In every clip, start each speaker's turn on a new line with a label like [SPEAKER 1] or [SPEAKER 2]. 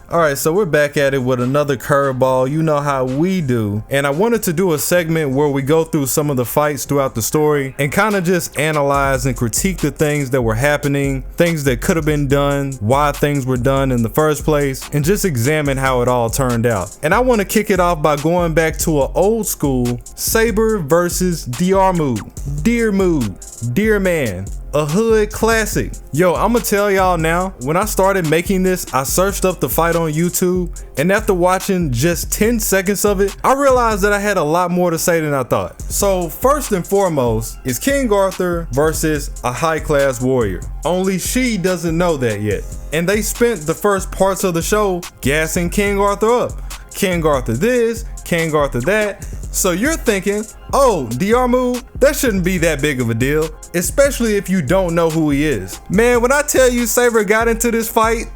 [SPEAKER 1] Alright, so we're back at it with another curveball. You know how we do. And I wanted to do a segment where we go through some of the fights throughout the story and kind of just analyze and critique the things that were happening, things that could have been done, why things were done in the first place, and just examine how it all turned out. And I want to kick it off by going back to an old school Saber versus Diarmuid. Dear Man. A hood classic. Yo, I'ma tell y'all now, when I started making this, I searched up the fight on YouTube, and after watching just 10 seconds of it, I realized that I had a lot more to say than I thought. So first and foremost is King Arthur versus a high class warrior. Only she doesn't know that yet. And they spent the first parts of the show gassing King Arthur up. King Arthur this, King Arthur that. So you're thinking, oh, Diarmuid, that shouldn't be that big of a deal, especially if you don't know who he is. Man, when I tell you Saber got into this fight,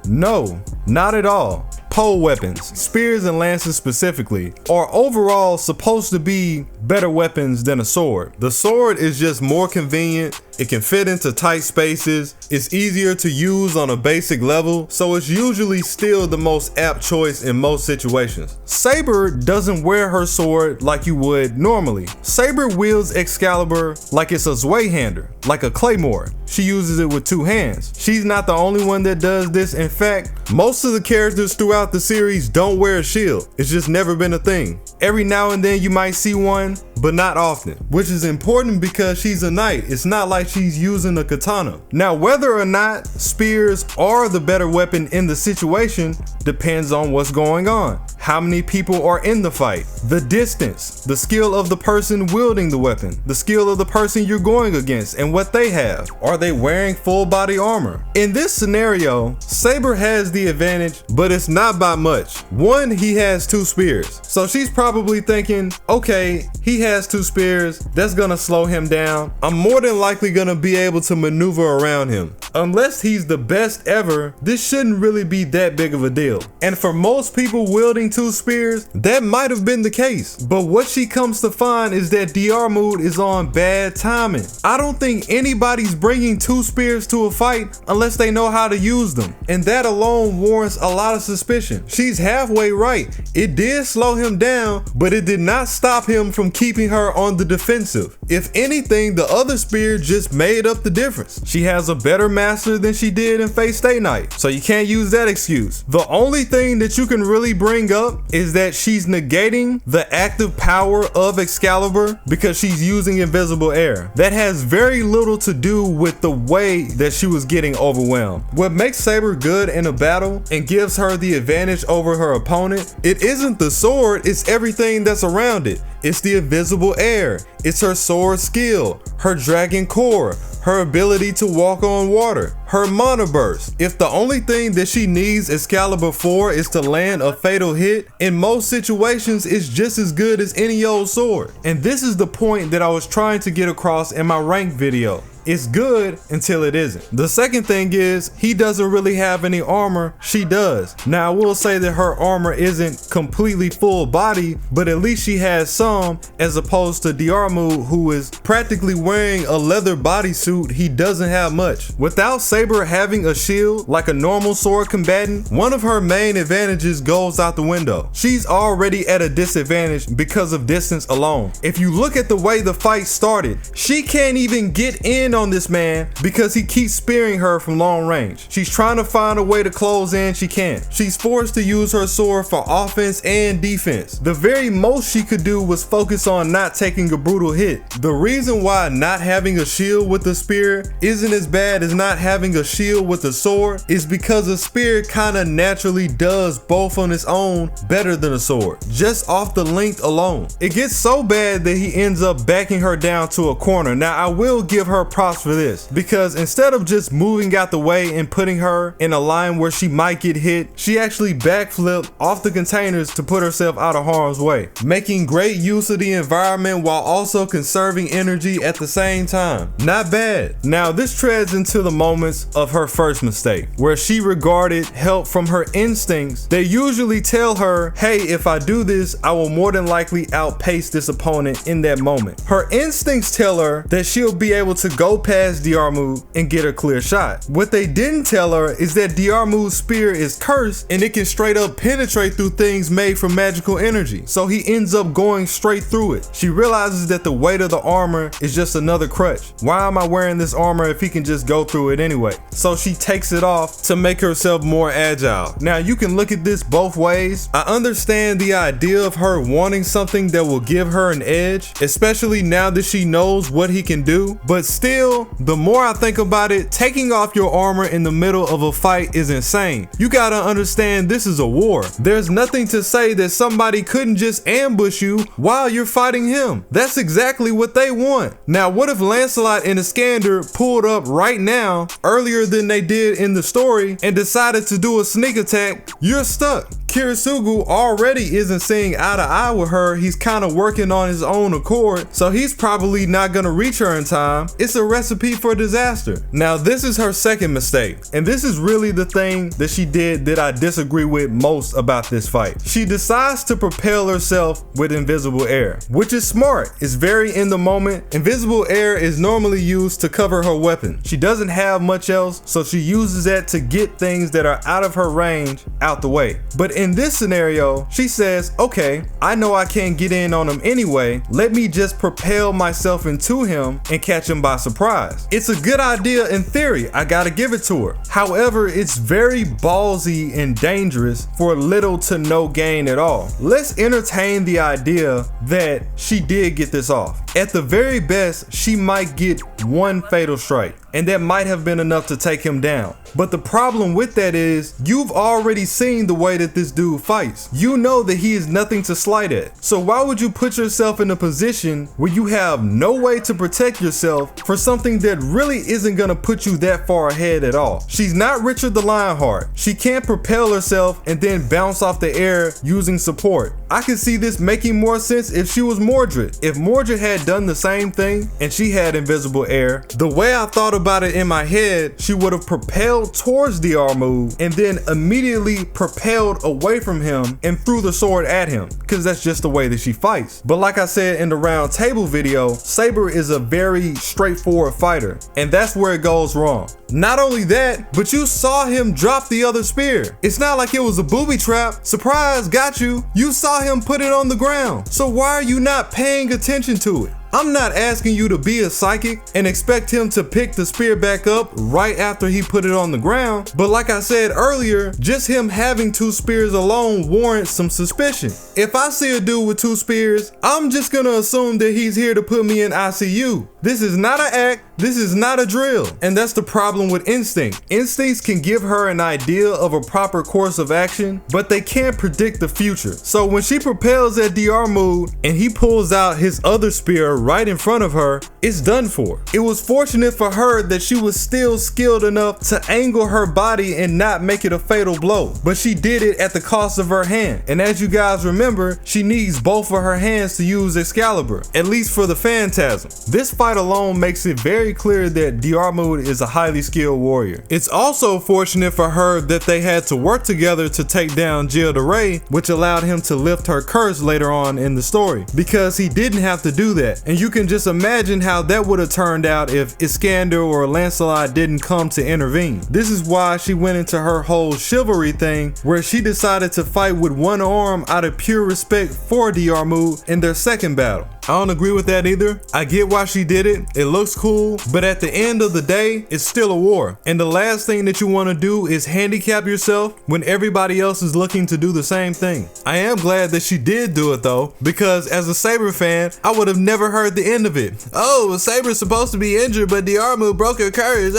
[SPEAKER 1] no, not at all. Pole weapons, spears and lances specifically, are overall supposed to be better weapons than a sword. The sword is just more convenient, it can fit into tight spaces, it's easier to use on a basic level, so it's usually still the most apt choice in most situations. Saber doesn't wear her sword like you would normally. Saber wields Excalibur like it's a Zweihander, like a claymore. She uses it with two hands. She's not the only one that does this. In fact, most of the characters throughout the series don't wear a shield. It's just never been a thing. Every now and then you might see one, but not often, which is important because she's a knight. It's not like she's using a katana. Now, whether or not spears are the better weapon in the situation depends on what's going on. How many people are in the fight, the distance, the skill of the person wielding the weapon, the skill of the person you're going against, and what they have. Are they wearing full body armor? In this scenario, Saber has the advantage, but it's not by much. One, he has two spears. So she's probably thinking, okay, he has two spears, that's gonna slow him down. I'm more than likely gonna be able to maneuver around him. Unless he's the best ever, this shouldn't really be that big of a deal. And for most people wielding two spears, that might have been the case. But what she comes to find is that Diarmuid is on bad timing. I don't think anybody's bringing two spears to a fight unless they know how to use them. And that alone warrants a lot of suspicion. She's halfway right. It did slow him down, but it did not stop him from keeping her on the defensive. If anything, the other spear just made up the difference. She has a better master than she did in Fate Stay Night, so you can't use that excuse. The only thing that you can really bring up is that she's negating the active power of Excalibur because she's using invisible air. That has very little to do with the way that she was getting overwhelmed. What makes Saber good in a battle and gives her the advantage over her opponent, it isn't the sword, it's everything that's around it. It's the invisible air, it's her sword skill, her dragon core, her ability to walk on water, her mana burst. If the only thing that she needs Excalibur for is to land a fatal hit, in most situations it's just as good as any old sword. And this is the point that I was trying to get across in my rank video. It's good until it isn't. The second thing is, he doesn't really have any armor, she does. Now I will say that her armor isn't completely full body, but at least she has some, as opposed to Diarmuid, who is practically wearing a leather bodysuit. He doesn't have much. Without Saber having a shield like a normal sword combatant, one of her main advantages goes out the window. She's already at a disadvantage because of distance alone. If you look at the way the fight started, she can't even get in on this man because he keeps spearing her from long range. She's trying to find a way to close in, she can't. She's forced to use her sword for offense and defense. The very most she could do was focus on not taking a brutal hit. The reason why not having a shield with a spear isn't as bad as not having a shield with a sword is because a spear kinda naturally does both on its own better than a sword, just off the length alone. It gets so bad that he ends up backing her down to a corner. Now I will give her props for this, because instead of just moving out the way and putting her in a line where she might get hit, she actually backflipped off the containers to put herself out of harm's way, making great use of the environment while also conserving energy at the same time. Not bad. Now this treads into the moments instance of her first mistake, where she regarded help from her instincts. They usually tell her, hey, if I do this, I will more than likely outpace this opponent in that moment. Her instincts tell her that she'll be able to go past Diarmuid and get a clear shot. What they didn't tell her is that Diarmuid's spear is cursed and it can straight up penetrate through things made from magical energy. So he ends up going straight through it. She realizes that the weight of the armor is just another crutch. Why am I wearing this armor if he can just go through it anyway? So she takes it off to make herself more agile. Now you can look at this both ways. I understand the idea of her wanting something that will give her an edge, especially now that she knows what he can do. But still, the more I think about it, taking off your armor in the middle of a fight is insane. You gotta understand this is a war. There's nothing to say that somebody couldn't just ambush you while you're fighting him. That's exactly what they want. Now, what if Lancelot and Iskander pulled up right now, earlier than they did in the story, and decided to do a sneak attack? You're stuck. Kirisugu already isn't seeing eye to eye with her. He's kind of working on his own accord, so he's probably not gonna reach her in time. It's a recipe for disaster. Now, this is her second mistake, and this is really the thing that she did that I disagree with most about this fight. She decides to propel herself with invisible air, which is smart. It's very in the moment. Invisible air is normally used to cover her weapon. She doesn't have much else, so she uses that to get things that are out of her range out the way. But in this scenario, she says, okay, I know I can't get in on him anyway. Let me just propel myself into him and catch him by surprise. It's a good idea in theory. I gotta give it to her. However, it's very ballsy and dangerous for little to no gain at all. Let's entertain the idea that she did get this off. At the very best, she might get one fatal strike, and that might have been enough to take him down. But the problem with that is, you've already seen the way that this dude fights. You know that he is nothing to slight at. So why would you put yourself in a position where you have no way to protect yourself for something that really isn't gonna put you that far ahead at all? She's not Richard the Lionheart. She can't propel herself and then bounce off the air using support. I can see this making more sense if she was Mordred. If Mordred had done the same thing and she had invisible air, the way I thought about it in my head, she would have propelled towards Diarmuid and then immediately propelled away from him and threw the sword at him, because that's just the way that she fights. But like I said in the round table video, Saber is a very straightforward fighter, and that's where it goes wrong. Not only that, but you saw him drop the other spear. It's not like it was a booby trap. Surprise, got you. You saw him put it on the ground. So why are you not paying attention to it? I'm not asking you to be a psychic and expect him to pick the spear back up right after he put it on the ground, but like I said earlier, just him having two spears alone warrants some suspicion. If I see a dude with two spears, I'm just gonna assume that he's here to put me in ICU. This is not an act, this is not a drill, and that's the problem with instinct. Instincts can give her an idea of a proper course of action, but they can't predict the future. So when she propels at Diarmuid and he pulls out his other spear right in front of her, it's done for. It was fortunate for her that she was still skilled enough to angle her body and not make it a fatal blow, but she did it at the cost of her hand. And as you guys remember, she needs both of her hands to use Excalibur, at least for the Phantasm. This fight alone makes it very clear that Diarmuid is a highly skilled warrior. It's also fortunate for her that they had to work together to take down Gilles de Rais, which allowed him to lift her curse later on in the story, because he didn't have to do that. And you can just imagine how that would have turned out if Iskander or Lancelot didn't come to intervene. This is why she went into her whole chivalry thing, where she decided to fight with one arm out of pure respect for Diarmuid in their second battle. I don't agree with that either. I get why she did it. It looks cool, but at the end of the day, it's still a war. And the last thing that you want to do is handicap yourself when everybody else is looking to do the same thing. I am glad that she did do it though, because as a Saber fan, I would have never heard the end of it. Oh, Saber's supposed to be injured, but Diarmuid broke her curse.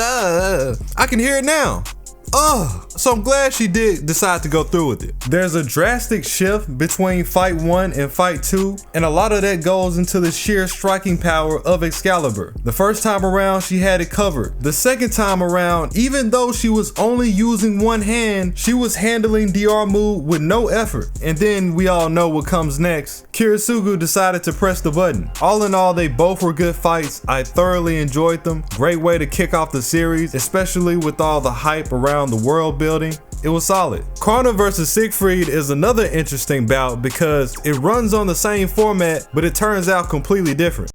[SPEAKER 1] I can hear it now. So I'm glad she did decide to go through with it. There's a drastic shift between fight 1 and fight 2, and a lot of that goes into the sheer striking power of Excalibur. The first time around, she had it covered. The second time around, even though she was only using one hand, she was handling Diarmuid with no effort. And then we all know what comes next. Kirisugu decided to press the button. All in all, they both were good fights. I thoroughly enjoyed them. Great way to kick off the series, especially with all the hype around the world building. It was solid. Karna versus Siegfried is another interesting bout because it runs on the same format, but it turns out completely different.